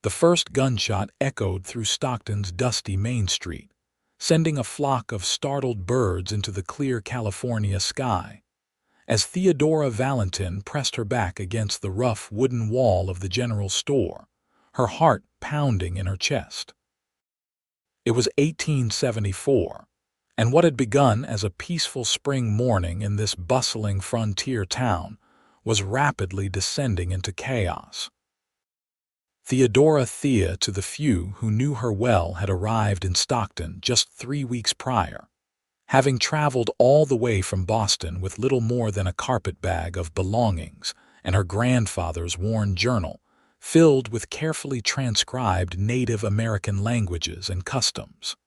The first gunshot echoed through Stockton's dusty Main Street, sending a flock of startled birds into the clear California sky. As Theodora Valentin pressed her back against the rough wooden wall of the general store, her heart pounding in her chest. It was 1874, and what had begun as a peaceful spring morning in this bustling frontier town was rapidly descending into chaos. Thea, to the few who knew her well, had arrived in Stockton just 3 weeks prior, having traveled all the way from Boston with little more than a carpetbag of belongings and her grandfather's worn journal filled with carefully transcribed Native American languages and customs.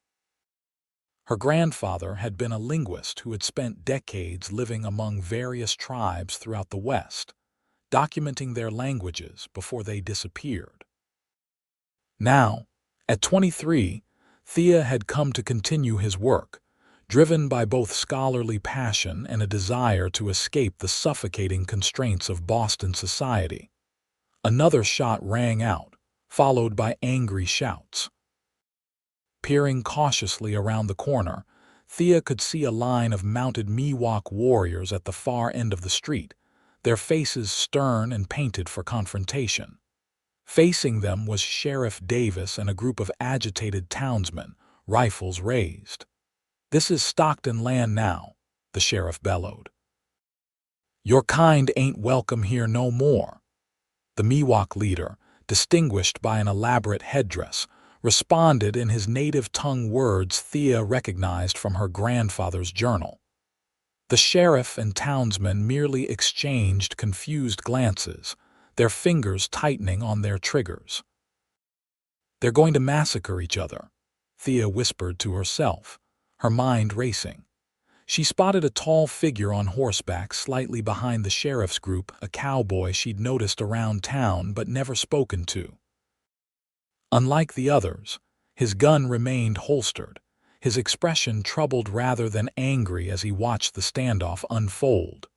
Her grandfather had been a linguist who had spent decades living among various tribes throughout the West, documenting their languages before they disappeared. Now, at 23, Thea had come to continue his work, driven by both scholarly passion and a desire to escape the suffocating constraints of Boston society. Another shot rang out, followed by angry shouts. Peering cautiously around the corner, Thea could see a line of mounted Miwok warriors at the far end of the street, their faces stern and painted for confrontation. Facing them was Sheriff Davis and a group of agitated townsmen, rifles raised. "This is Stockton land now," the sheriff bellowed. "Your kind ain't welcome here no more." The Miwok leader, distinguished by an elaborate headdress, responded in his native tongue, words Thea recognized from her grandfather's journal. The sheriff and townsmen merely exchanged confused glances, their fingers tightening on their triggers. "They're going to massacre each other," Thea whispered to herself, her mind racing. She spotted a tall figure on horseback slightly behind the sheriff's group, a cowboy she'd noticed around town but never spoken to. Unlike the others, his gun remained holstered, his expression troubled rather than angry as he watched the standoff unfold.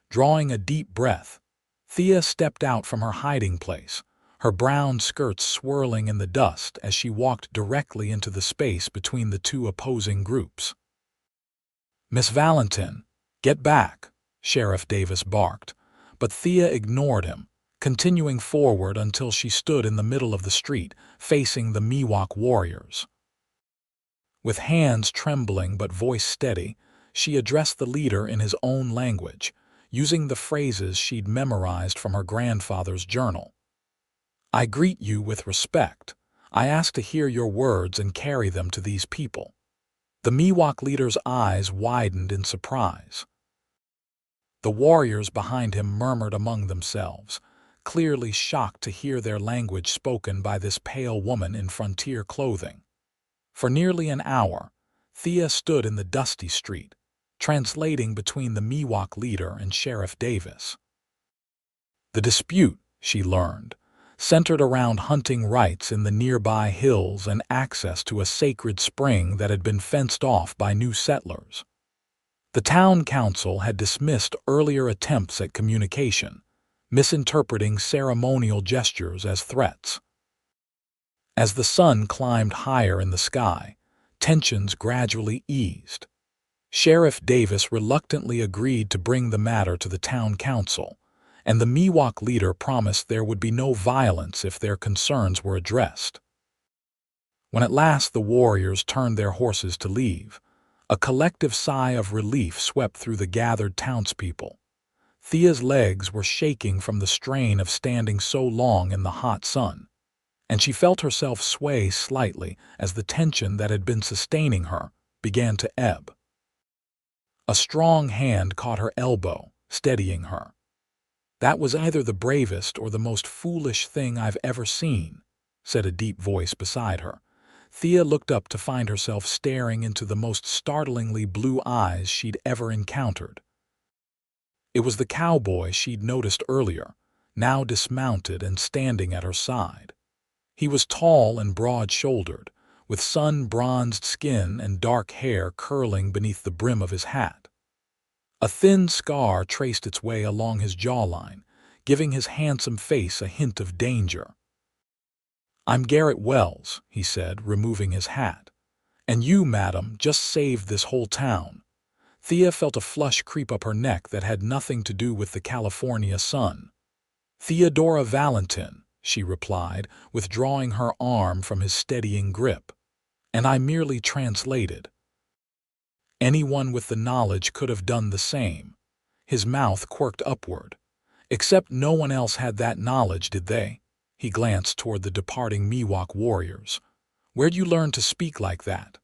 Drawing a deep breath, Thea stepped out from her hiding place, her brown skirts swirling in the dust as she walked directly into the space between the two opposing groups. "Miss Valentin, get back," Sheriff Davis barked, but Thea ignored him, continuing forward until she stood in the middle of the street, facing the Miwok warriors. With hands trembling but voice steady, she addressed the leader in his own language, using the phrases she'd memorized from her grandfather's journal. "I greet you with respect. I ask to hear your words and carry them to these people." The Miwok leader's eyes widened in surprise. The warriors behind him murmured among themselves, clearly shocked to hear their language spoken by this pale woman in frontier clothing. For nearly an hour, Thea stood in the dusty street, translating between the Miwok leader and Sheriff Davis. The dispute, she learned, centered around hunting rights in the nearby hills and access to a sacred spring that had been fenced off by new settlers. The town council had dismissed earlier attempts at communication, misinterpreting ceremonial gestures as threats. As the sun climbed higher in the sky, tensions gradually eased. Sheriff Davis reluctantly agreed to bring the matter to the town council, and the Miwok leader promised there would be no violence if their concerns were addressed. When at last the warriors turned their horses to leave, a collective sigh of relief swept through the gathered townspeople. Thea's legs were shaking from the strain of standing so long in the hot sun, and she felt herself sway slightly as the tension that had been sustaining her began to ebb. A strong hand caught her elbow, steadying her. "That was either the bravest or the most foolish thing I've ever seen," said a deep voice beside her. Thea looked up to find herself staring into the most startlingly blue eyes she'd ever encountered. It was the cowboy she'd noticed earlier, now dismounted and standing at her side. He was tall and broad-shouldered, with sun-bronzed skin and dark hair curling beneath the brim of his hat. A thin scar traced its way along his jawline, giving his handsome face a hint of danger. "I'm Garrett Wells," he said, removing his hat. "And you, madam, just saved this whole town." Thea felt a flush creep up her neck that had nothing to do with the California sun. "Theodora Valentin," she replied, withdrawing her arm from his steadying grip. "And I merely translated." Anyone with the knowledge could have done the same. His mouth quirked upward. "Except no one else had that knowledge, did they?" He glanced toward the departing Miwok warriors. "Where'd you learn to speak like that?"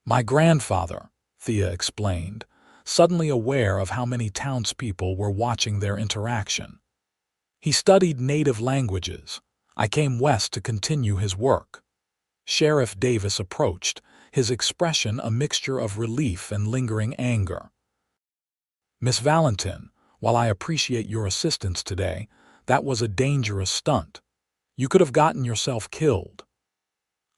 "My grandfather," Thea explained, suddenly aware of how many townspeople were watching their interaction. "He studied native languages. I came west to continue his work." Sheriff Davis approached, his expression a mixture of relief and lingering anger. "Miss Valentin, while I appreciate your assistance today, that was a dangerous stunt. You could have gotten yourself killed."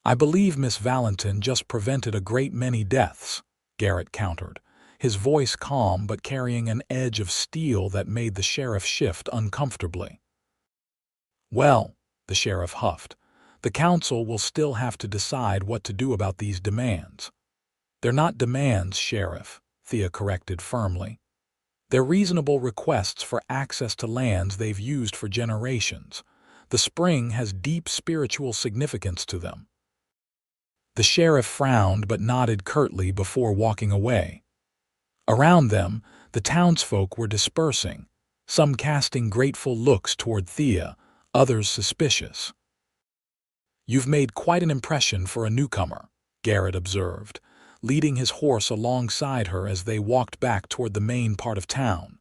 "I believe Miss Valentin just prevented a great many deaths," Garrett countered, his voice calm but carrying an edge of steel that made the sheriff shift uncomfortably. "Well," the sheriff huffed, "the council will still have to decide what to do about these demands." "They're not demands, Sheriff," Thea corrected firmly. "They're reasonable requests for access to lands they've used for generations. The spring has deep spiritual significance to them." The sheriff frowned but nodded curtly before walking away. Around them, the townsfolk were dispersing, some casting grateful looks toward Thea, others suspicious. "You've made quite an impression for a newcomer," Garrett observed, leading his horse alongside her as they walked back toward the main part of town.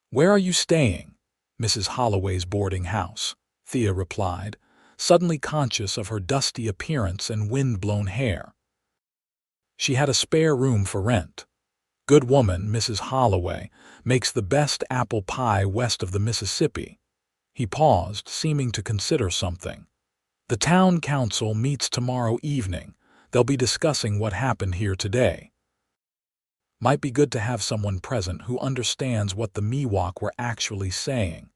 "Where are you staying?" "Mrs. Holloway's boarding house," Thea replied, suddenly conscious of her dusty appearance and wind-blown hair. She had a spare room for rent. "Good woman, Mrs. Holloway, makes the best apple pie west of the Mississippi." He paused, seeming to consider something. "The town council meets tomorrow evening. They'll be discussing what happened here today. Might be good to have someone present who understands what the Miwok were actually saying."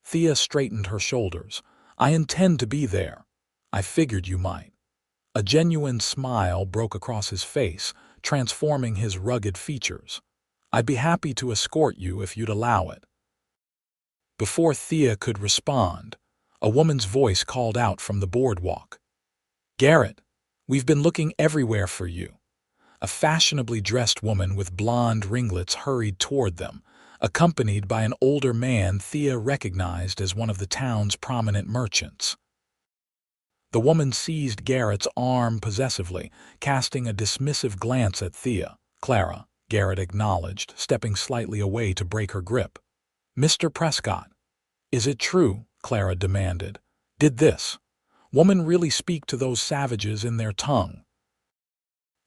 Thea straightened her shoulders. "I intend to be there. I figured you might." A genuine smile broke across his face, transforming his rugged features. "I'd be happy to escort you if you'd allow it." Before Thea could respond, a woman's voice called out from the boardwalk. "Garrett, we've been looking everywhere for you." A fashionably dressed woman with blonde ringlets hurried toward them, accompanied by an older man Thea recognized as one of the town's prominent merchants. The woman seized Garrett's arm possessively, casting a dismissive glance at Thea. "Clara," Garrett acknowledged, stepping slightly away to break her grip. "Mr. Prescott." "Is it true?" Clara demanded. "Did this woman really speak to those savages in their tongue?"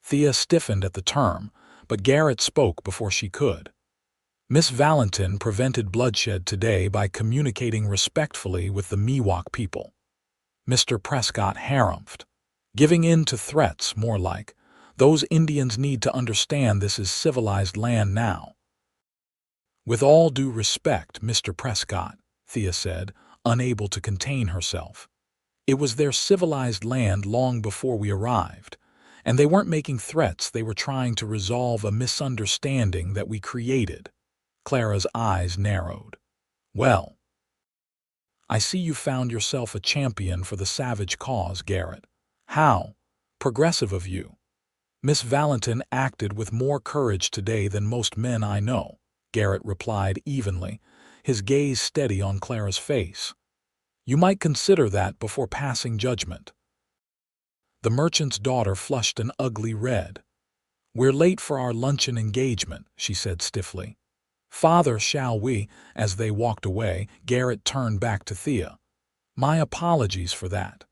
Thea stiffened at the term, but Garrett spoke before she could. "Miss Valentin prevented bloodshed today by communicating respectfully with the Miwok people." Mr. Prescott harumphed. "Giving in to threats, more like. Those Indians need to understand this is civilized land now." "With all due respect, Mr. Prescott," Thea said, unable to contain herself. "It was their civilized land long before we arrived. And they weren't making threats, they were trying to resolve a misunderstanding that we created." Clara's eyes narrowed. "Well, I see you found yourself a champion for the savage cause, Garrett. How progressive of you." "Miss Valentin acted with more courage today than most men I know," Garrett replied evenly, his gaze steady on Clara's face. "You might consider that before passing judgment." The merchant's daughter flushed an ugly red. "We're late for our luncheon engagement," she said stiffly. "Father, shall we?" As they walked away, Garrett turned back to Thea. "My apologies for that.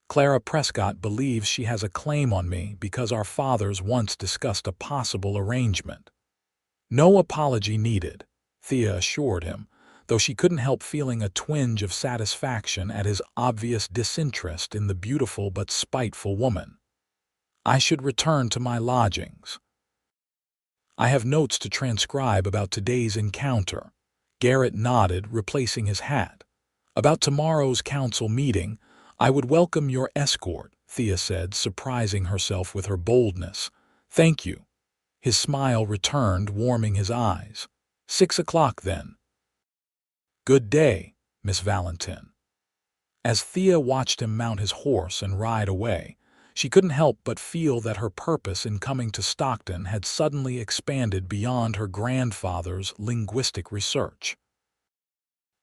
Clara Prescott believes she has a claim on me because our fathers once discussed a possible arrangement." "No apology needed," Thea assured him, though she couldn't help feeling a twinge of satisfaction at his obvious disinterest in the beautiful but spiteful woman. "I should return to my lodgings. I have notes to transcribe about today's encounter." Garrett nodded, replacing his hat. About tomorrow's council meeting, I would welcome your escort, Thea said, surprising herself with her boldness. Thank you. His smile returned, warming his eyes. 6 o'clock then. Good day, Miss Valentin. As Thea watched him mount his horse and ride away, she couldn't help but feel that her purpose in coming to Stockton had suddenly expanded beyond her grandfather's linguistic research.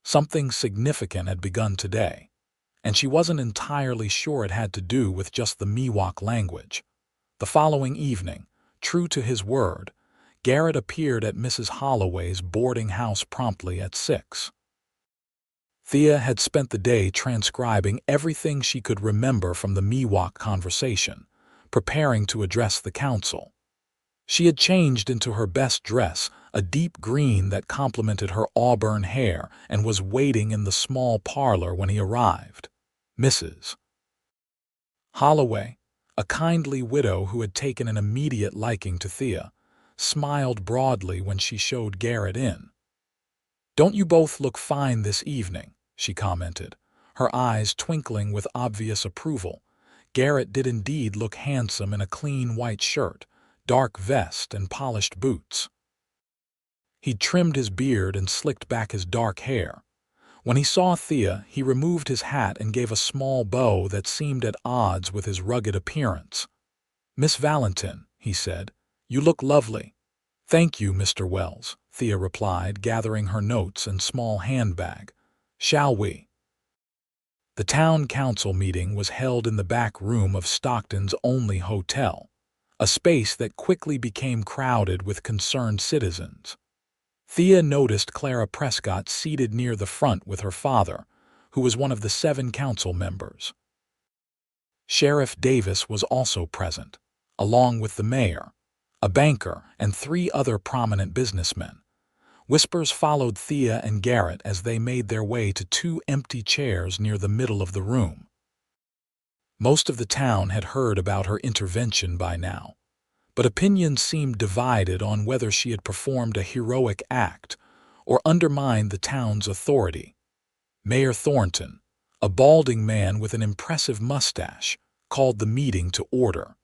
Something significant had begun today, and she wasn't entirely sure it had to do with just the Miwok language. The following evening, true to his word, Garrett appeared at Mrs. Holloway's boarding house promptly at 6. Thea had spent the day transcribing everything she could remember from the Miwok conversation, preparing to address the council. She had changed into her best dress, a deep green that complemented her auburn hair, and was waiting in the small parlor when he arrived. Mrs. Holloway, a kindly widow who had taken an immediate liking to Thea, smiled broadly when she showed Garrett in. "Don't you both look fine this evening?" she commented, her eyes twinkling with obvious approval. Garrett did indeed look handsome in a clean white shirt, dark vest, and polished boots. He'd trimmed his beard and slicked back his dark hair. When he saw Thea, he removed his hat and gave a small bow that seemed at odds with his rugged appearance. "Miss Valentin," he said, "you look lovely." "Thank you, Mr. Wells," Thea replied, gathering her notes and small handbag. "Shall we?" The town council meeting was held in the back room of Stockton's only hotel, a space that quickly became crowded with concerned citizens. Thea noticed Clara Prescott seated near the front with her father, who was one of the 7 council members. Sheriff Davis was also present, along with the mayor, a banker, and 3 other prominent businessmen. Whispers followed Thea and Garrett as they made their way to 2 empty chairs near the middle of the room. Most of the town had heard about her intervention by now, but opinions seemed divided on whether she had performed a heroic act or undermined the town's authority. Mayor Thornton, a balding man with an impressive mustache, called the meeting to order.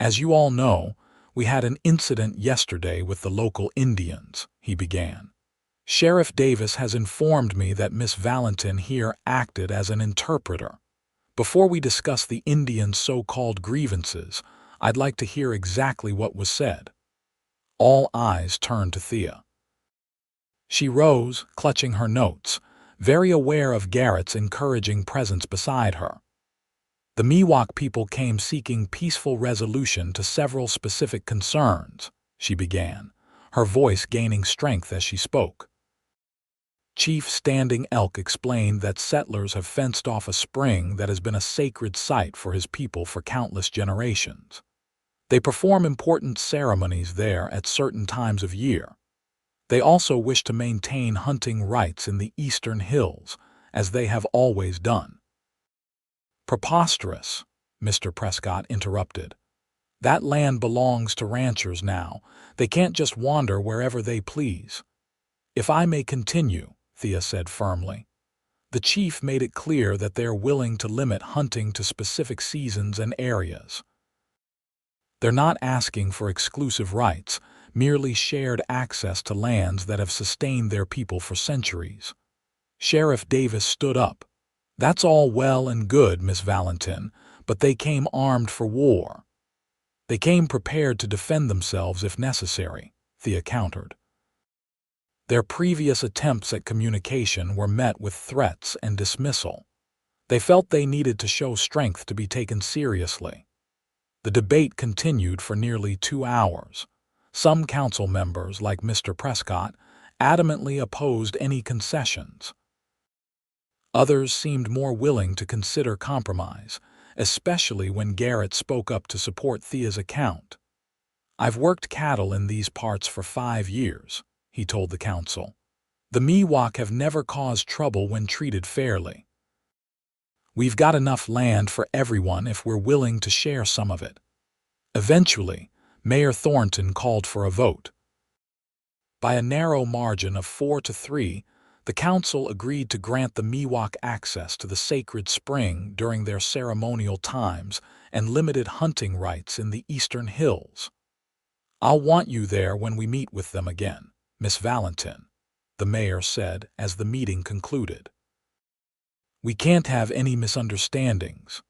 "As you all know, we had an incident yesterday with the local Indians," he began. "Sheriff Davis has informed me that Miss Valentin here acted as an interpreter. Before we discuss the Indians' so-called grievances, I'd like to hear exactly what was said." All eyes turned to Thea. She rose, clutching her notes, very aware of Garrett's encouraging presence beside her. "The Miwok people came seeking peaceful resolution to several specific concerns," she began, her voice gaining strength as she spoke. Chief Standing Elk explained that settlers have fenced off a spring that has been a sacred site for his people for countless generations. They perform important ceremonies there at certain times of year. They also wish to maintain hunting rights in the eastern hills, as they have always done. "Preposterous," Mr. Prescott interrupted. "That land belongs to ranchers now. They can't just wander wherever they please." "If I may continue," Thea said firmly. "The chief made it clear that they're willing to limit hunting to specific seasons and areas. They're not asking for exclusive rights, merely shared access to lands that have sustained their people for centuries." Sheriff Davis stood up. "That's all well and good, Miss Valentin, but they came armed for war." "They came prepared to defend themselves if necessary," Thea countered. "Their previous attempts at communication were met with threats and dismissal. They felt they needed to show strength to be taken seriously." The debate continued for nearly 2 hours. Some council members, like Mr. Prescott, adamantly opposed any concessions. Others seemed more willing to consider compromise, especially when Garrett spoke up to support Thea's account. "I've worked cattle in these parts for 5 years," he told the council. "The Miwok have never caused trouble when treated fairly. We've got enough land for everyone if we're willing to share some of it." Eventually, Mayor Thornton called for a vote. By a narrow margin of 4-3, The council agreed to grant the Miwok access to the sacred spring during their ceremonial times and limited hunting rights in the eastern hills. "I'll want you there when we meet with them again, Miss Valentin," the mayor said as the meeting concluded. "We can't have any misunderstandings."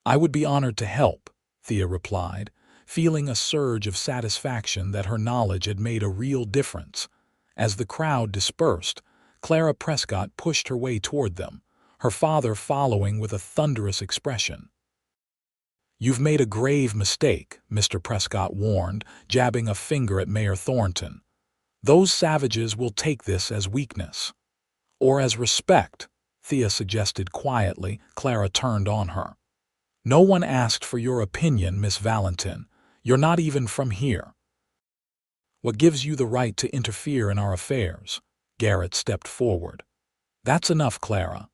"I would be honored to help," Thea replied, feeling a surge of satisfaction that her knowledge had made a real difference. As the crowd dispersed, Clara Prescott pushed her way toward them, her father following with a thunderous expression. "You've made a grave mistake," Mr. Prescott warned, jabbing a finger at Mayor Thornton. "Those savages will take this as weakness." "Or as respect," Thea suggested quietly. Clara turned on her. "No one asked for your opinion, Miss Valentin. You're not even from here." "What gives you the right to interfere in our affairs?" Garrett stepped forward. "That's enough, Clara.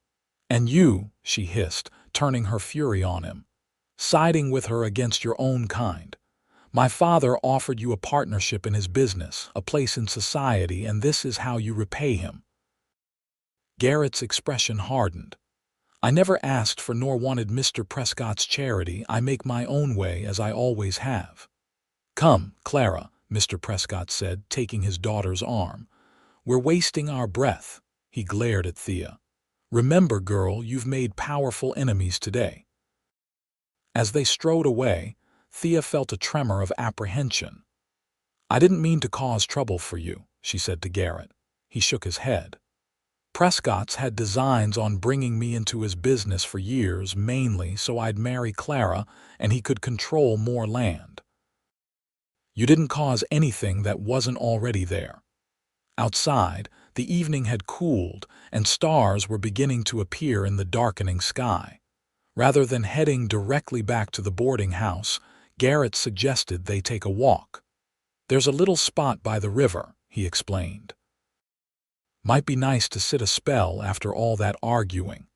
And you," she hissed, turning her fury on him, "siding with her against your own kind. My father offered you a partnership in his business, a place in society, and this is how you repay him." Garrett's expression hardened. "I never asked for nor wanted Mr. Prescott's charity. I make my own way, as I always have." "Come, Clara," Mr. Prescott said, taking his daughter's arm. "We're wasting our breath." He glared at Thea. "Remember, girl, you've made powerful enemies today." As they strode away, Thea felt a tremor of apprehension. "I didn't mean to cause trouble for you," she said to Garrett. He shook his head. "Prescott's had designs on bringing me into his business for years, mainly so I'd marry Clara and he could control more land." "You didn't cause anything that wasn't already there." Outside, the evening had cooled and stars were beginning to appear in the darkening sky. Rather than heading directly back to the boarding house, Garrett suggested they take a walk. "There's a little spot by the river," he explained. "Might be nice to sit a spell after all that arguing."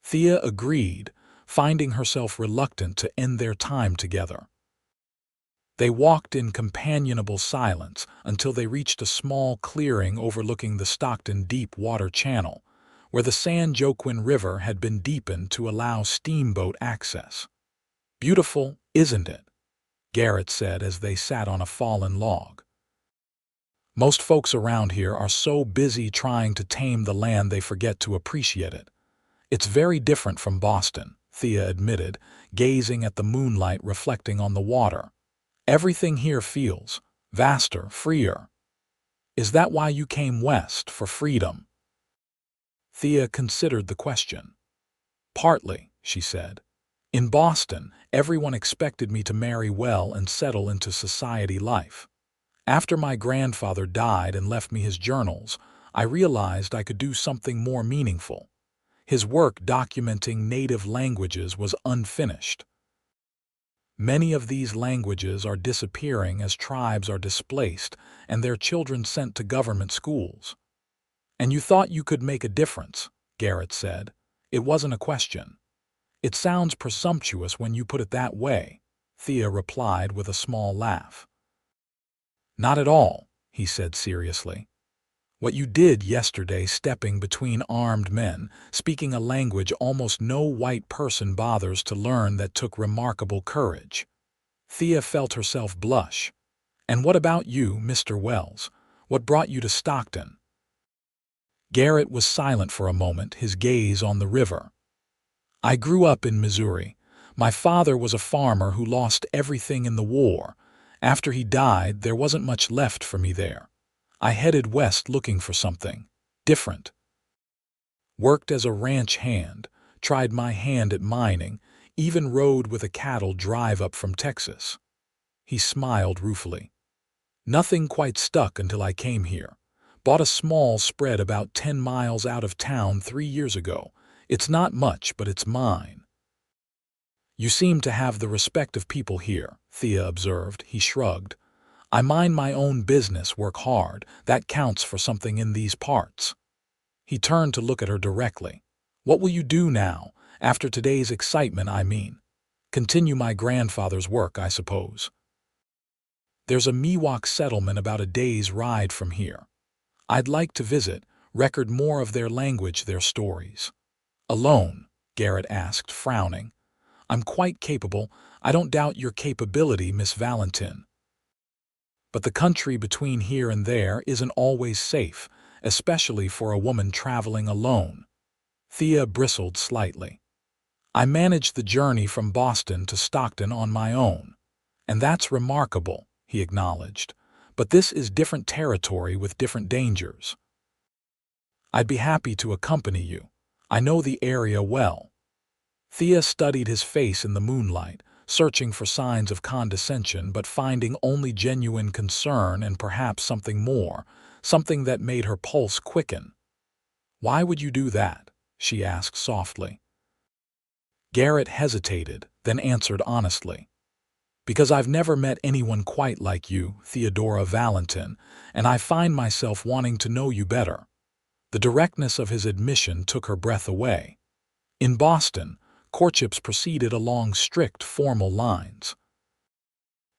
Thea agreed, finding herself reluctant to end their time together. They walked in companionable silence until they reached a small clearing overlooking the Stockton deep water channel, where the San Joaquin River had been deepened to allow steamboat access. "Beautiful, isn't it?" Garrett said as they sat on a fallen log. "Most folks around here are so busy trying to tame the land they forget to appreciate it. It's very different from Boston," Thea admitted, gazing at the moonlight reflecting on the water. "Everything here feels vaster, freer." "Is that why you came west, for freedom?" Thea considered the question. "Partly," she said. "In Boston, everyone expected me to marry well and settle into society life. After my grandfather died and left me his journals, I realized I could do something more meaningful. His work documenting native languages was unfinished. Many of these languages are disappearing as tribes are displaced and their children sent to government schools." "And you thought you could make a difference," Garrett said. "It wasn't a question." "It sounds presumptuous when you put it that way," Thea replied with a small laugh. "Not at all," he said seriously. "What you did yesterday, stepping between armed men, speaking a language almost no white person bothers to learn, that took remarkable courage." Thea felt herself blush. "And what about you, Mr. Wells? What brought you to Stockton?" Garrett was silent for a moment, his gaze on the river. "I grew up in Missouri. My father was a farmer who lost everything in the war. After he died, there wasn't much left for me there. I headed west looking for something different. Worked as a ranch hand, tried my hand at mining, even rode with a cattle drive up from Texas." He smiled ruefully. "Nothing quite stuck until I came here. Bought a small spread about 10 miles out of town 3 years ago. It's not much, but it's mine." "You seem to have the respect of people here," Thea observed. He shrugged. "I mind my own business, work hard. That counts for something in these parts." He turned to look at her directly. "What will you do now, after today's excitement, I mean? Continue my grandfather's work, I suppose." "There's a Miwok settlement about a day's ride from here. I'd like to visit, record more of their language, their stories. Alone? Garrett asked, frowning. I'm quite capable. I don't doubt your capability, Miss Valentin. But the country between here and there isn't always safe, especially for a woman traveling alone. Thea bristled slightly. I managed the journey from Boston to Stockton on my own. And that's remarkable, he acknowledged. But this is different territory with different dangers. I'd be happy to accompany you. I know the area well. Thea studied his face in the moonlight, searching for signs of condescension but finding only genuine concern and perhaps something more, something that made her pulse quicken. Why would you do that? She asked softly. Garrett hesitated, then answered honestly. Because I've never met anyone quite like you, Theodora Valentin, and I find myself wanting to know you better. The directness of his admission took her breath away. In Boston, courtships proceeded along strict, formal lines.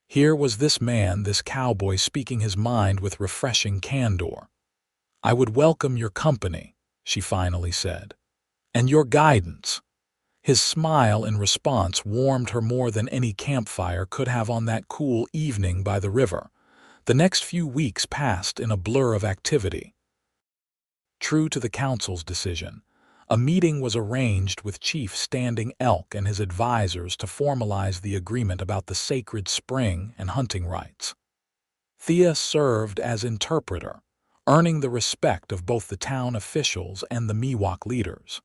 Here was this man, this cowboy, speaking his mind with refreshing candor. I would welcome your company, she finally said. And your guidance. His smile in response warmed her more than any campfire could have on that cool evening by the river. The next few weeks passed in a blur of activity. True to the council's decision, a meeting was arranged with Chief Standing Elk and his advisors to formalize the agreement about the sacred spring and hunting rights. Thea served as interpreter, earning the respect of both the town officials and the Miwok leaders.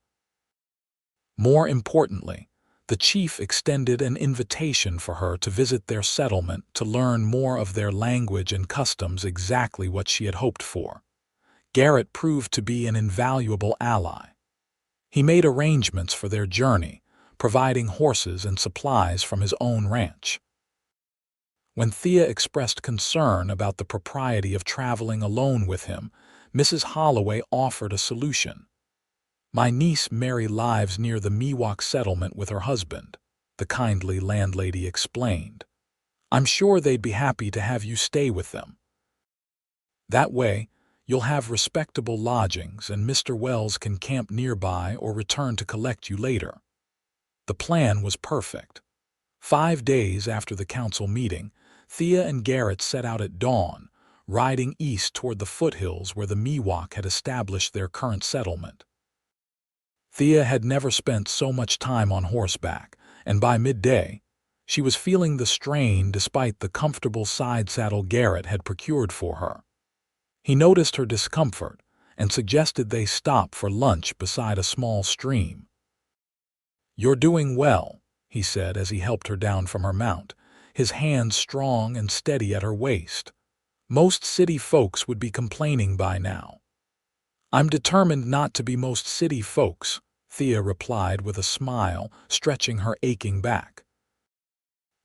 More importantly, the chief extended an invitation for her to visit their settlement to learn more of their language and customs, exactly what she had hoped for. Garrett proved to be an invaluable ally. He made arrangements for their journey, providing horses and supplies from his own ranch. When Thea expressed concern about the propriety of traveling alone with him, Mrs. Holloway offered a solution. My niece Mary lives near the Miwok settlement with her husband, the kindly landlady explained. I'm sure they'd be happy to have you stay with them. That way, you'll have respectable lodgings and Mr. Wells can camp nearby or return to collect you later. The plan was perfect. 5 days after the council meeting, Thea and Garrett set out at dawn, riding east toward the foothills where the Miwok had established their current settlement. Thea had never spent so much time on horseback, and by midday, she was feeling the strain despite the comfortable side saddle Garrett had procured for her. He noticed her discomfort and suggested they stop for lunch beside a small stream. You're doing well, he said as he helped her down from her mount, his hands strong and steady at her waist. Most city folks would be complaining by now. I'm determined not to be most city folks, Thea replied with a smile, stretching her aching back.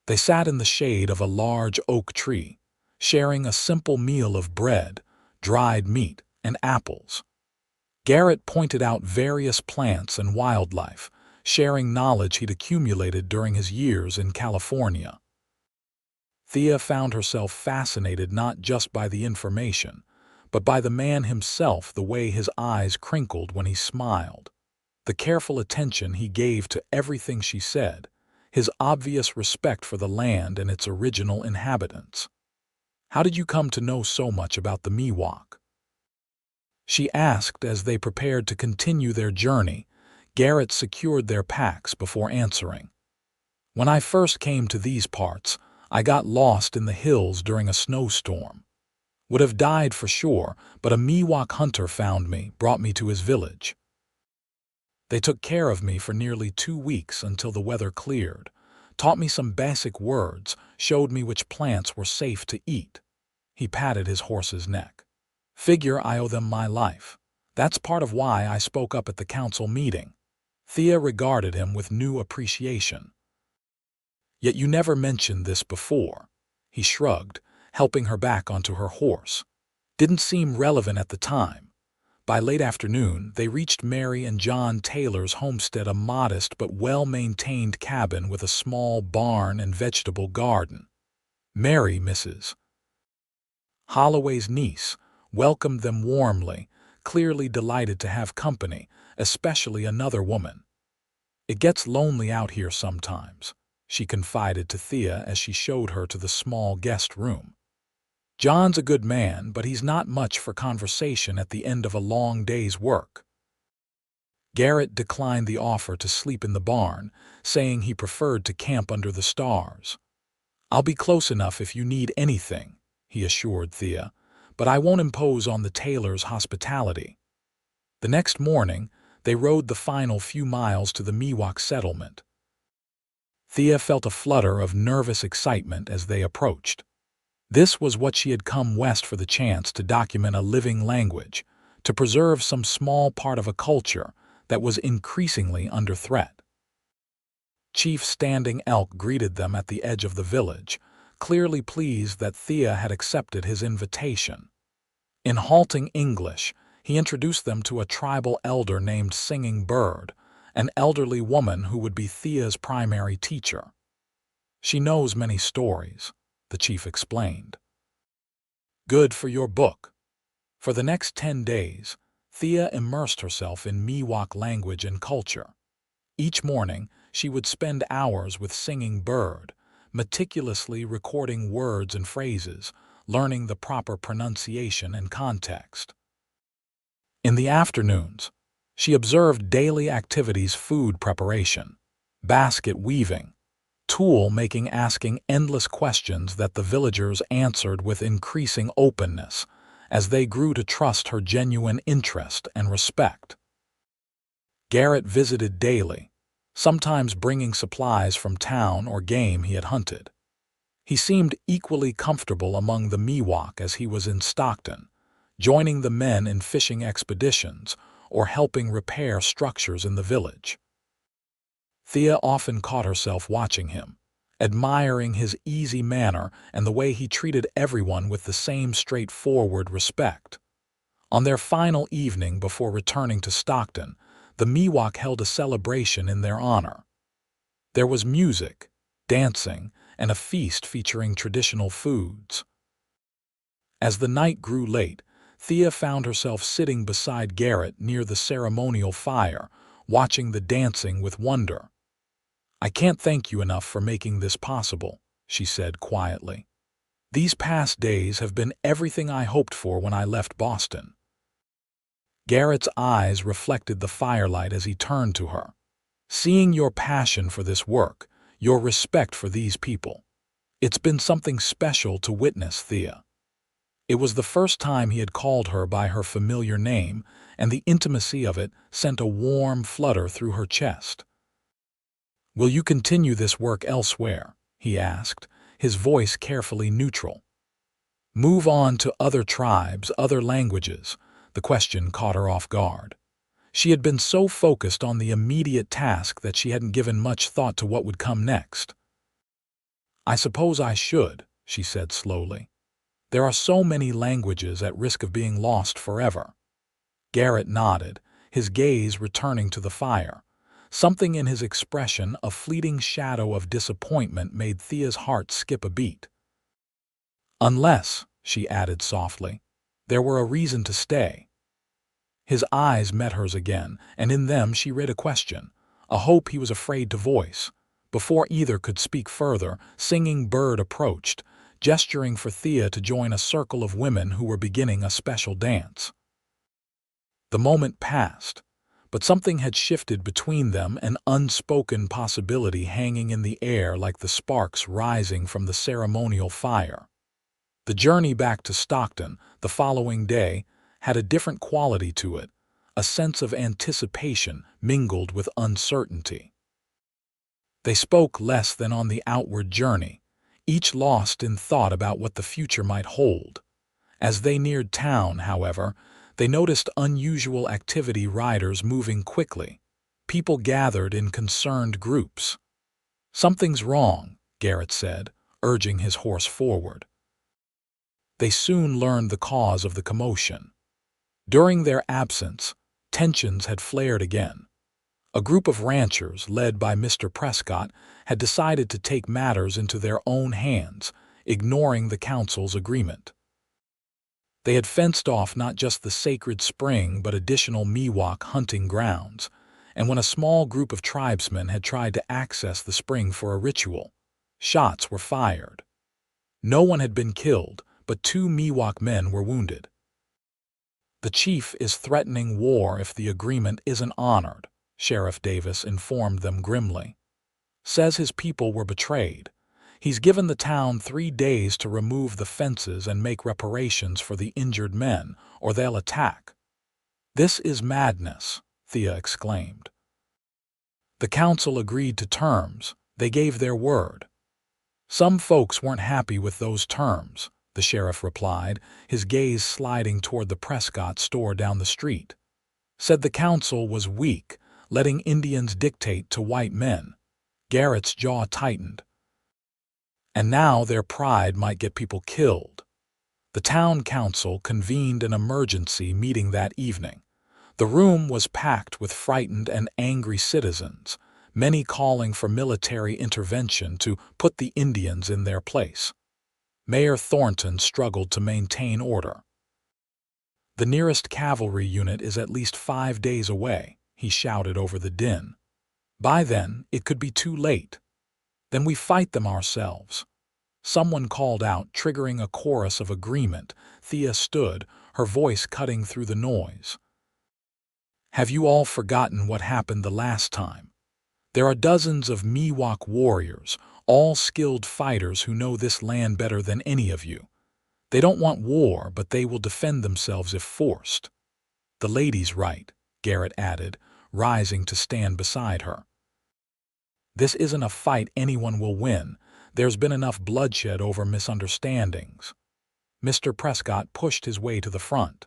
They sat in the shade of a large oak tree, sharing a simple meal of bread, dried meat, and apples. Garrett pointed out various plants and wildlife, sharing knowledge he'd accumulated during his years in California. Thea found herself fascinated not just by the information, but by the man himself, the way his eyes crinkled when he smiled, the careful attention he gave to everything she said, his obvious respect for the land and its original inhabitants. How did you come to know so much about the Miwok? She asked as they prepared to continue their journey. Garrett secured their packs before answering. When I first came to these parts, I got lost in the hills during a snowstorm. Would have died for sure, but a Miwok hunter found me, brought me to his village. They took care of me for nearly 2 weeks until the weather cleared, taught me some basic words, showed me which plants were safe to eat. He patted his horse's neck. Figure I owe them my life. That's part of why I spoke up at the council meeting. Thea regarded him with new appreciation. Yet you never mentioned this before. He shrugged, helping her back onto her horse. Didn't seem relevant at the time. By late afternoon, they reached Mary and John Taylor's homestead, a modest but well-maintained cabin with a small barn and vegetable garden. Mary, Mrs. Holloway's niece, welcomed them warmly, clearly delighted to have company, especially another woman. "It gets lonely out here sometimes," she confided to Thea as she showed her to the small guest room. "John's a good man, but he's not much for conversation at the end of a long day's work." Garrett declined the offer to sleep in the barn, saying he preferred to camp under the stars. "I'll be close enough if you need anything," he assured Thea, "but I won't impose on the Taylors' hospitality." The next morning, they rode the final few miles to the Miwok settlement. Thea felt a flutter of nervous excitement as they approached. This was what she had come west for, the chance to document a living language, to preserve some small part of a culture that was increasingly under threat. Chief Standing Elk greeted them at the edge of the village, clearly pleased that Thea had accepted his invitation. In halting English, he introduced them to a tribal elder named Singing Bird, an elderly woman who would be Thea's primary teacher. "She knows many stories," the chief explained. "Good for your book." For the next 10 days, Thea immersed herself in Miwok language and culture. Each morning, she would spend hours with Singing Bird, meticulously recording words and phrases, learning the proper pronunciation and context. In the afternoons, she observed daily activities: food preparation, basket weaving, tool making, asking endless questions that the villagers answered with increasing openness as they grew to trust her genuine interest and respect. Garrett visited daily, sometimes bringing supplies from town or game he had hunted. He seemed equally comfortable among the Miwok as he was in Stockton, joining the men in fishing expeditions or helping repair structures in the village. Thea often caught herself watching him, admiring his easy manner and the way he treated everyone with the same straightforward respect. On their final evening before returning to Stockton, the Miwok held a celebration in their honor. There was music, dancing, and a feast featuring traditional foods. As the night grew late, Thea found herself sitting beside Garrett near the ceremonial fire, watching the dancing with wonder. "I can't thank you enough for making this possible," she said quietly. "These past days have been everything I hoped for when I left Boston." Garrett's eyes reflected the firelight as he turned to her. "Seeing your passion for this work, your respect for these people. It's been something special to witness, Thea." It was the first time he had called her by her familiar name, and the intimacy of it sent a warm flutter through her chest. "Will you continue this work elsewhere?" he asked, his voice carefully neutral. "Move on to other tribes, other languages?" The question caught her off guard. She had been so focused on the immediate task that she hadn't given much thought to what would come next. "I suppose I should," she said slowly. "There are so many languages at risk of being lost forever." Garrett nodded, his gaze returning to the fire. Something in his expression, a fleeting shadow of disappointment, made Thea's heart skip a beat. "Unless," she added softly, "there were a reason to stay." His eyes met hers again, and in them she read a question, a hope he was afraid to voice. Before either could speak further, Singing Bird approached, gesturing for Thea to join a circle of women who were beginning a special dance. The moment passed, but something had shifted between them, an unspoken possibility hanging in the air like the sparks rising from the ceremonial fire. The journey back to Stockton, the following day, had a different quality to it, a sense of anticipation mingled with uncertainty. They spoke less than on the outward journey, each lost in thought about what the future might hold. As they neared town, however, they noticed unusual activity: riders moving quickly, people gathered in concerned groups. "Something's wrong," Garrett said, urging his horse forward. They soon learned the cause of the commotion. During their absence, tensions had flared again. A group of ranchers, led by Mr. Prescott, had decided to take matters into their own hands, ignoring the council's agreement. They had fenced off not just the sacred spring but additional Miwok hunting grounds, and when a small group of tribesmen had tried to access the spring for a ritual, shots were fired. No one had been killed, but 2 Miwok men were wounded. "The chief is threatening war if the agreement isn't honored," Sheriff Davis informed them grimly. "Says his people were betrayed. He's given the town 3 days to remove the fences and make reparations for the injured men, or they'll attack." "This is madness," Thea exclaimed. "The council agreed to terms. They gave their word." "Some folks weren't happy with those terms," the sheriff replied, his gaze sliding toward the Prescott store down the street. "Said the council was weak, letting Indians dictate to white men." Garrett's jaw tightened. "And now their pride might get people killed." The town council convened an emergency meeting that evening. The room was packed with frightened and angry citizens, many calling for military intervention to put the Indians in their place. Mayor Thornton struggled to maintain order. "The nearest cavalry unit is at least 5 days away," he shouted over the din. "By then, it could be too late. Then we fight them ourselves." Someone called out, triggering a chorus of agreement. Thea stood, her voice cutting through the noise. "Have you all forgotten what happened the last time? There are dozens of Miwok warriors, all skilled fighters who know this land better than any of you. They don't want war, but they will defend themselves if forced." "The lady's right," Garrett added, rising to stand beside her. "This isn't a fight anyone will win. There's been enough bloodshed over misunderstandings." Mr. Prescott pushed his way to the front.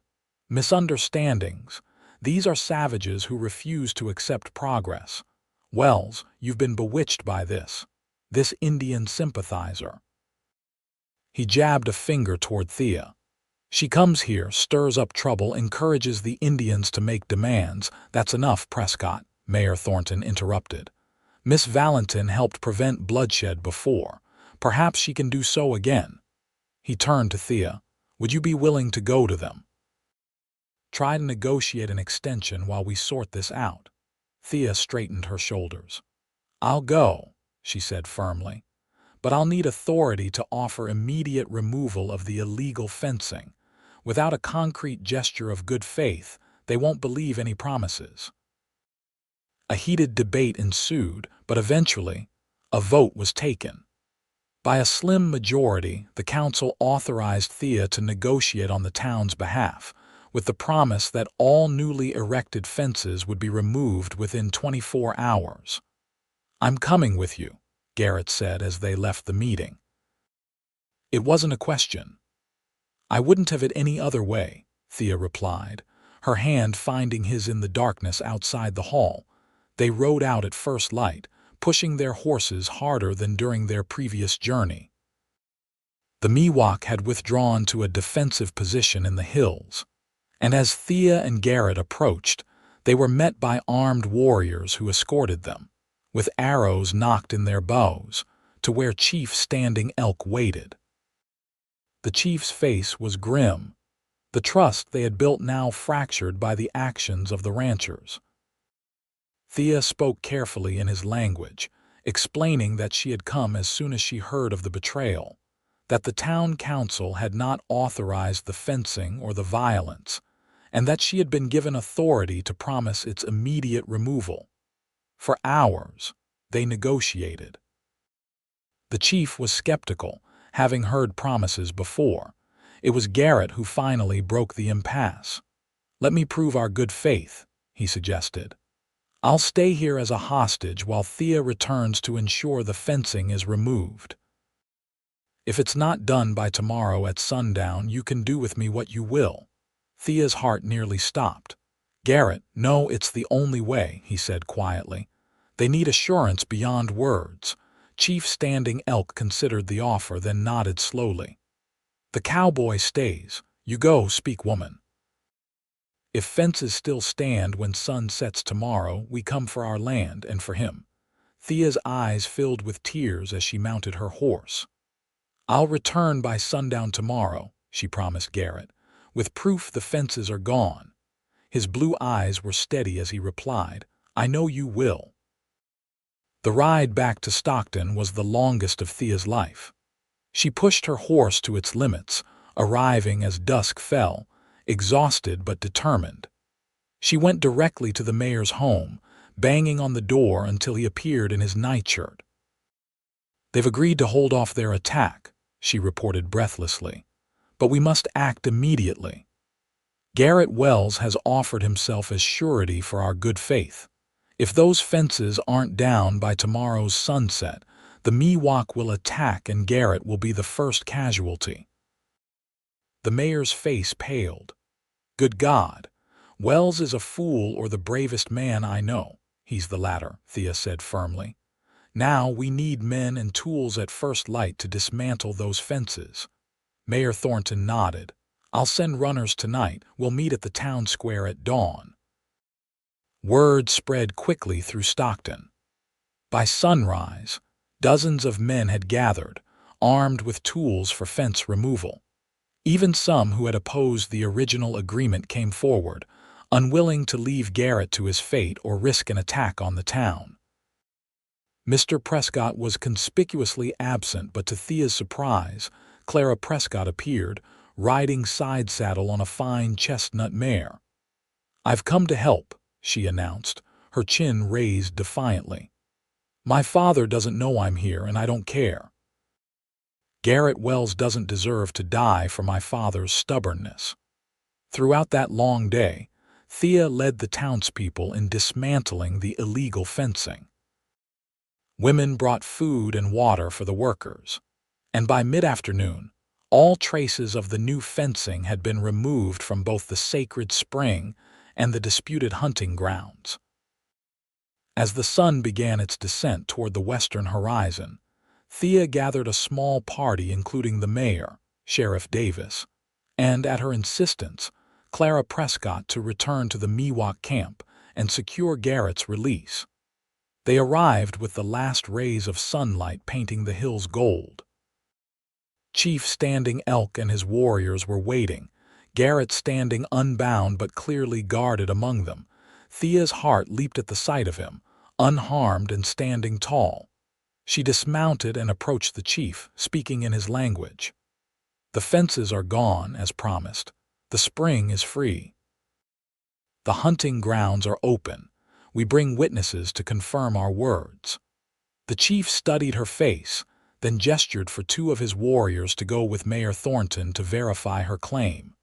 "Misunderstandings? These are savages who refuse to accept progress. Wells, you've been bewitched by this Indian sympathizer." He jabbed a finger toward Thea. "She comes here, stirs up trouble, encourages the Indians to make demands." "That's enough, Prescott," Mayor Thornton interrupted. "Miss Valentin helped prevent bloodshed before. Perhaps she can do so again." He turned to Thea. "Would you be willing to go to them? Try to negotiate an extension while we sort this out." Thea straightened her shoulders. "I'll go," she said firmly. "But I'll need authority to offer immediate removal of the illegal fencing. Without a concrete gesture of good faith, they won't believe any promises." A heated debate ensued, but eventually, a vote was taken. By a slim majority, the council authorized Thea to negotiate on the town's behalf, with the promise that all newly erected fences would be removed within 24 hours. "I'm coming with you," Garrett said as they left the meeting. "It wasn't a question." "I wouldn't have it any other way," Thea replied, her hand finding his in the darkness outside the hall. They rode out at first light, pushing their horses harder than during their previous journey. The Miwok had withdrawn to a defensive position in the hills, and as Thea and Garrett approached, they were met by armed warriors who escorted them, with arrows knocked in their bows, to where Chief Standing Elk waited. The chief's face was grim, the trust they had built now fractured by the actions of the ranchers. Thea spoke carefully in his language, explaining that she had come as soon as she heard of the betrayal, that the town council had not authorized the fencing or the violence, and that she had been given authority to promise its immediate removal. For hours, they negotiated. The chief was skeptical, having heard promises before. It was Garrett who finally broke the impasse. "Let me prove our good faith," he suggested. "I'll stay here as a hostage while Thea returns to ensure the fencing is removed. If it's not done by tomorrow at sundown, you can do with me what you will." Thea's heart nearly stopped. "Garrett, no, it's the only way," he said quietly. "They need assurance beyond words." Chief Standing Elk considered the offer, then nodded slowly. "The cowboy stays. You go, speak woman. If fences still stand when sun sets tomorrow, we come for our land and for him." Thea's eyes filled with tears as she mounted her horse. "I'll return by sundown tomorrow," she promised Garrett. with proof the fences are gone. His blue eyes were steady as he replied, "I know you will." The ride back to Stockton was the longest of Thea's life. She pushed her horse to its limits, arriving as dusk fell, exhausted but determined. She went directly to the mayor's home, banging on the door until he appeared in his nightshirt. "They've agreed to hold off their attack," she reported breathlessly. "But we must act immediately. Garrett Wells has offered himself as surety for our good faith. If those fences aren't down by tomorrow's sunset, the Miwok will attack and Garrett will be the first casualty." The mayor's face paled. "Good God! Wells is a fool or the bravest man I know." "He's the latter," Thea said firmly. "Now we need men and tools at first light to dismantle those fences." Mayor Thornton nodded. "I'll send runners tonight. We'll meet at the town square at dawn." Word spread quickly through Stockton. By sunrise, dozens of men had gathered, armed with tools for fence removal. Even some who had opposed the original agreement came forward, unwilling to leave Garrett to his fate or risk an attack on the town. Mr. Prescott was conspicuously absent, but to Thea's surprise, Clara Prescott appeared, riding side saddle on a fine chestnut mare. "I've come to help," she announced, her chin raised defiantly. "My father doesn't know I'm here, and I don't care. Garrett Wells doesn't deserve to die for my father's stubbornness." Throughout that long day, Thea led the townspeople in dismantling the illegal fencing. Women brought food and water for the workers, and by mid-afternoon, all traces of the new fencing had been removed from both the sacred spring and the disputed hunting grounds. As the sun began its descent toward the western horizon, Thea gathered a small party including the mayor, Sheriff Davis, and, at her insistence, Clara Prescott to return to the Miwok camp and secure Garrett's release. They arrived with the last rays of sunlight painting the hills gold. Chief Standing Elk and his warriors were waiting, Garrett standing unbound but clearly guarded among them. Thea's heart leaped at the sight of him, unharmed and standing tall. She dismounted and approached the chief, speaking in his language. "The fences are gone, as promised. The spring is free. The hunting grounds are open. We bring witnesses to confirm our words." The chief studied her face, then gestured for two of his warriors to go with Mayor Thornton to verify her claim.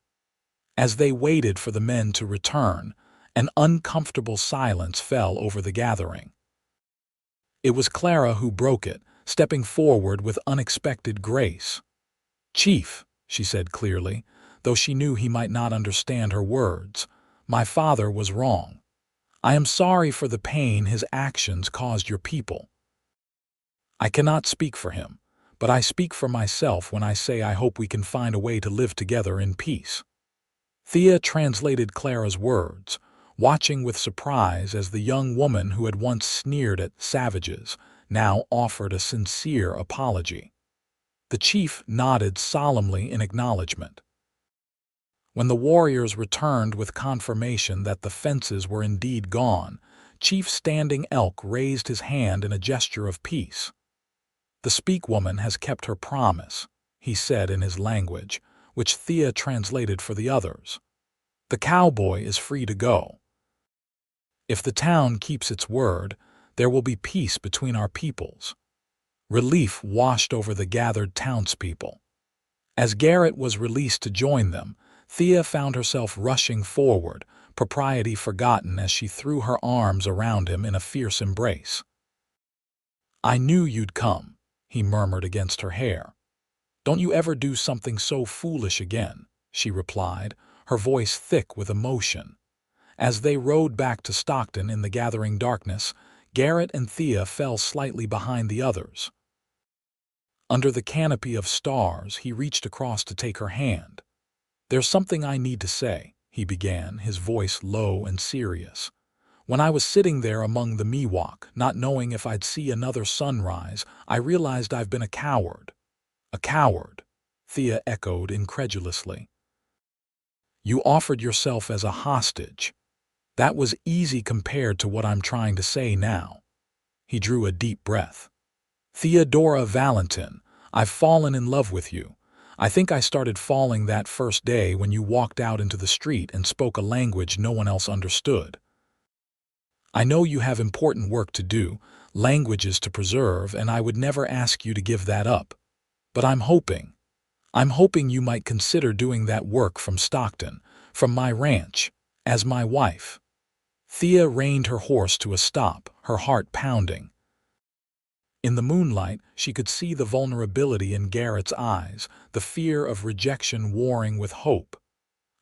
As they waited for the men to return, an uncomfortable silence fell over the gathering. It was Clara who broke it, stepping forward with unexpected grace. "Chief," she said clearly, though she knew he might not understand her words, "my father was wrong. I am sorry for the pain his actions caused your people. I cannot speak for him, but I speak for myself when I say I hope we can find a way to live together in peace." Thea translated Clara's words, watching with surprise as the young woman who had once sneered at savages now offered a sincere apology. The chief nodded solemnly in acknowledgement. When the warriors returned with confirmation that the fences were indeed gone, Chief Standing Elk raised his hand in a gesture of peace. "The speak-woman has kept her promise," he said in his language, which Thea translated for the others. "The cowboy is free to go. If the town keeps its word, there will be peace between our peoples." Relief washed over the gathered townspeople. As Garrett was released to join them, Thea found herself rushing forward, propriety forgotten as she threw her arms around him in a fierce embrace. "I knew you'd come," he murmured against her hair. "Don't you ever do something so foolish again," she replied, her voice thick with emotion. As they rode back to Stockton in the gathering darkness, Garrett and Thea fell slightly behind the others. Under the canopy of stars, he reached across to take her hand. "There's something I need to say," he began, his voice low and serious. "When I was sitting there among the Miwok, not knowing if I'd see another sunrise, I realized I've been a coward." "A coward?" Thea echoed incredulously. You offered yourself as a hostage. That was easy compared to what I'm trying to say now." He drew a deep breath. "Theodora Valentin, I've fallen in love with you. I think I started falling that first day when you walked out into the street and spoke a language no one else understood. I know you have important work to do, languages to preserve, and I would never ask you to give that up. But I'm hoping you might consider doing that work from Stockton, from my ranch, as my wife." Thea reined her horse to a stop, her heart pounding. In the moonlight, she could see the vulnerability in Garrett's eyes, the fear of rejection warring with hope.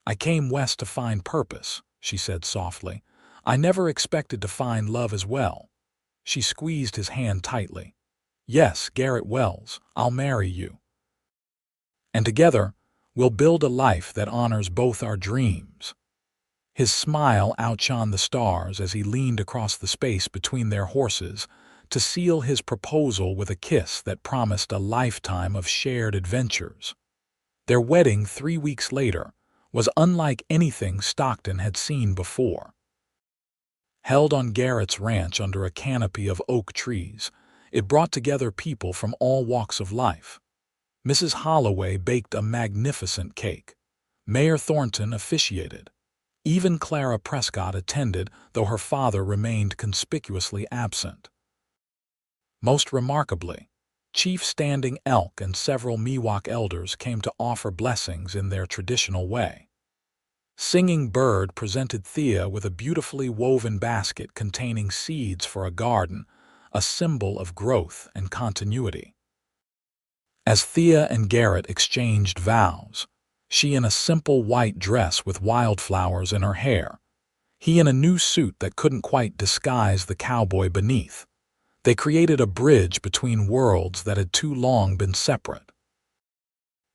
"I came west to find purpose," she said softly. "I never expected to find love as well." She squeezed his hand tightly. "Yes, Garrett Wells, I'll marry you. And together, we'll build a life that honors both our dreams." His smile outshone the stars as he leaned across the space between their horses to seal his proposal with a kiss that promised a lifetime of shared adventures. Their wedding 3 weeks later was unlike anything Stockton had seen before. Held on Garrett's ranch under a canopy of oak trees, it brought together people from all walks of life. Mrs. Holloway baked a magnificent cake. Mayor Thornton officiated. Even Clara Prescott attended, though her father remained conspicuously absent. Most remarkably, Chief Standing Elk and several Miwok elders came to offer blessings in their traditional way. Singing Bird presented Thea with a beautifully woven basket containing seeds for a garden, a symbol of growth and continuity. As Thea and Garrett exchanged vows, she in a simple white dress with wildflowers in her hair, he in a new suit that couldn't quite disguise the cowboy beneath, they created a bridge between worlds that had too long been separate.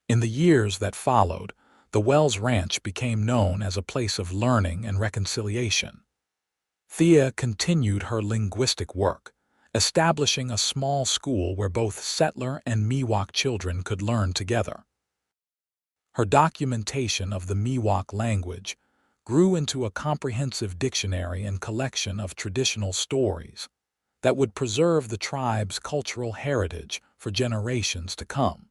In the years that followed, the Wells Ranch became known as a place of learning and reconciliation. Thea continued her linguistic work, establishing a small school where both settler and Miwok children could learn together. Her documentation of the Miwok language grew into a comprehensive dictionary and collection of traditional stories that would preserve the tribe's cultural heritage for generations to come.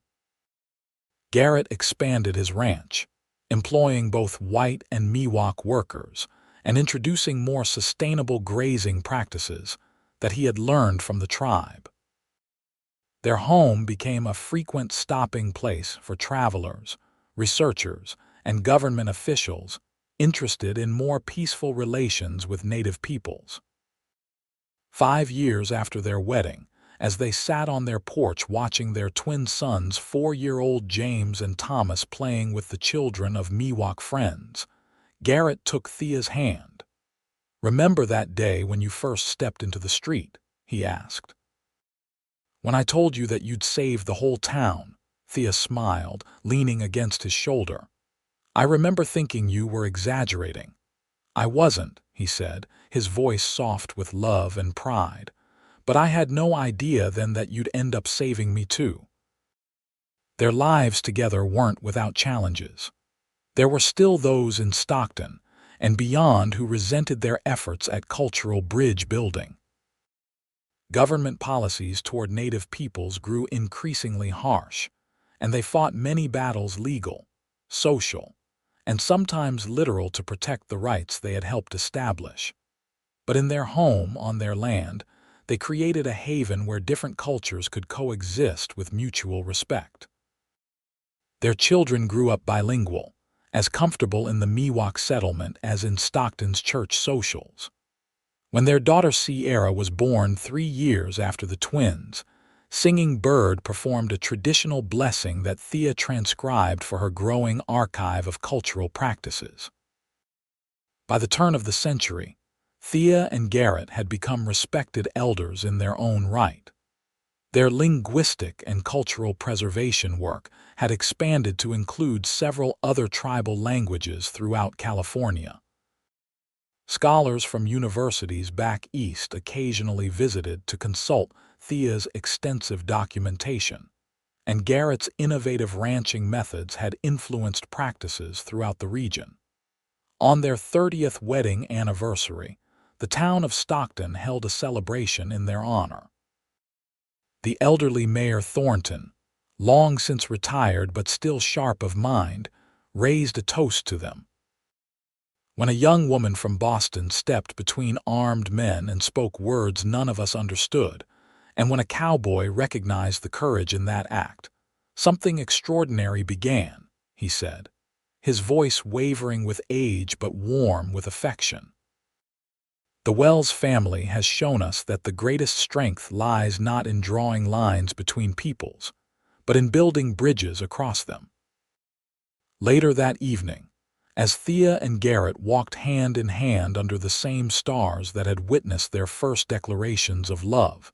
Garrett expanded his ranch, employing both white and Miwok workers and introducing more sustainable grazing practices that he had learned from the tribe. Their home became a frequent stopping place for travelers, researchers, and government officials interested in more peaceful relations with native peoples. 5 years after their wedding, as they sat on their porch watching their twin sons, 4-year-old James and Thomas, playing with the children of Miwok friends, Garrett took Thea's hand. "Remember that day when you first stepped into the street?" he asked. "When I told you that you'd save the whole town," Thea smiled, leaning against his shoulder. "I remember thinking you were exaggerating." "I wasn't," he said, his voice soft with love and pride. "But I had no idea then that you'd end up saving me too." Their lives together weren't without challenges. There were still those in Stockton and beyond who resented their efforts at cultural bridge building. Government policies toward native peoples grew increasingly harsh, and they fought many battles, legal, social, and sometimes literal, to protect the rights they had helped establish. But in their home, on their land, they created a haven where different cultures could coexist with mutual respect. Their children grew up bilingual, as comfortable in the Miwok settlement as in Stockton's church socials. When their daughter Sierra was born 3 years after the twins, Singing Bird performed a traditional blessing that Thea transcribed for her growing archive of cultural practices. By the turn of the century, Thea and Garrett had become respected elders in their own right. Their linguistic and cultural preservation work had expanded to include several other tribal languages throughout California. Scholars from universities back east occasionally visited to consult Thea's extensive documentation, and Garrett's innovative ranching methods had influenced practices throughout the region. On their 30th wedding anniversary, the town of Stockton held a celebration in their honor. The elderly Mayor Thornton, long since retired but still sharp of mind, raised a toast to them. When a young woman from Boston stepped between armed men and spoke words none of us understood, and when a cowboy recognized the courage in that act, something extraordinary began, he said, his voice wavering with age but warm with affection. The Wells family has shown us that the greatest strength lies not in drawing lines between peoples, but in building bridges across them. Later that evening, as Thea and Garrett walked hand in hand under the same stars that had witnessed their first declarations of love,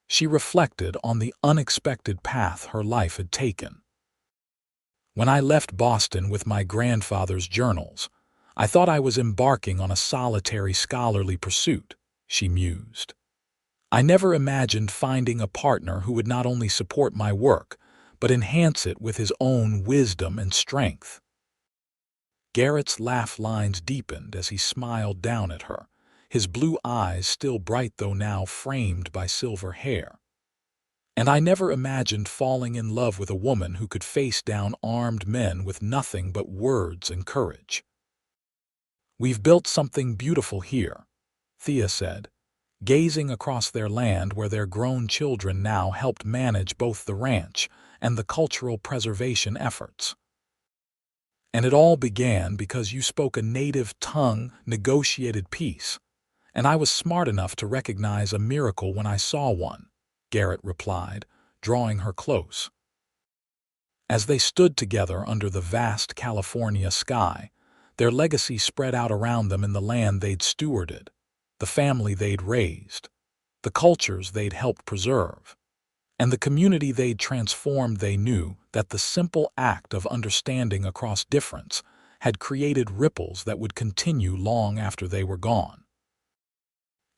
she reflected on the unexpected path her life had taken. When I left Boston with my grandfather's journals, I thought I was embarking on a solitary scholarly pursuit, she mused. I never imagined finding a partner who would not only support my work, but enhance it with his own wisdom and strength. Garrett's laugh lines deepened as he smiled down at her, his blue eyes still bright though now framed by silver hair. And I never imagined falling in love with a woman who could face down armed men with nothing but words and courage. We've built something beautiful here, Thea said, gazing across their land where their grown children now helped manage both the ranch and the cultural preservation efforts. And it all began because you spoke a native tongue, negotiated peace, and I was smart enough to recognize a miracle when I saw one, Garrett replied, drawing her close. As they stood together under the vast California sky, their legacy spread out around them in the land they'd stewarded, the family they'd raised, the cultures they'd helped preserve, and the community they'd transformed. They knew that the simple act of understanding across difference had created ripples that would continue long after they were gone.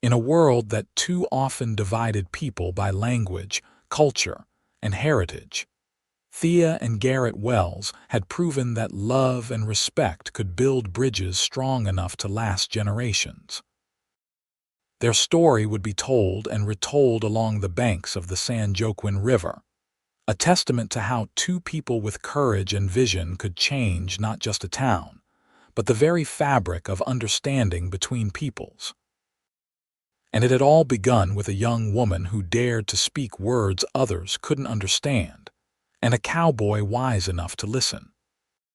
In a world that too often divided people by language, culture, and heritage, Thea and Garrett Wells had proven that love and respect could build bridges strong enough to last generations. Their story would be told and retold along the banks of the San Joaquin River, a testament to how two people with courage and vision could change not just a town, but the very fabric of understanding between peoples. And it had all begun with a young woman who dared to speak words others couldn't understand, and a cowboy wise enough to listen.